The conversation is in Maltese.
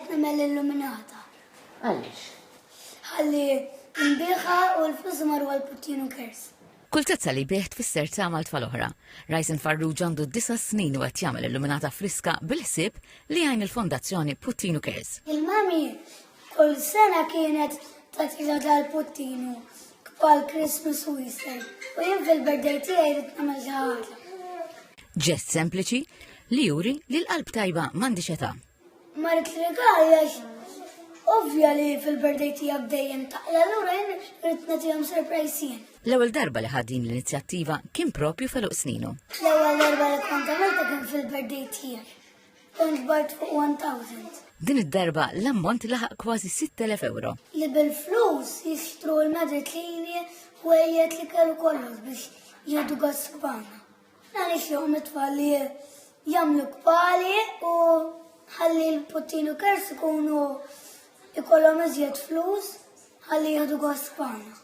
rid nagħmel illuminata. Għaliex? Ħalli nbieħha u l-flus marru għal-Puttinu Kers. Kull tazza li bieħ tfisser tagħmal tfal-oħra. Rajsin Farrugia għandu 9 snin u qed jagħmel illuminata friska bil-ħsieb li għajn il-Fondazzjoni Puttinu Kers. Il-mami kull sena kienet tagħtila dal-Puttinu bħal Christmas u Easter u jien fil-birthday tiegħi rid nagħmel xi ħaġa. Ġest sempliċi li juri li l-qalb tajba m'għandix età. Ma rid regali għax ovvja li fil-birthday tiegħek dejjem taqla allura jien rid nagħtihom surprise jien. L-ewwel darba li ħad din l-inizjattiva kien propju feluq sninu. L-ewwel darba li kont għamilta kien fil-birthday tiegħi. Kont bart fuq 1000. Din id-darba l-ammont laħaq kważi 6,000 euro. Li bil-flus jixtru l-madri tlini u għajiet li kellu kollox biex jgħadu għas kbana. Għalix jom it-tfal li jamlu kbali u ħalli l-Puttinu Kers ikunu ikollhom iżjed flus ħalli jgħadu għas kbana.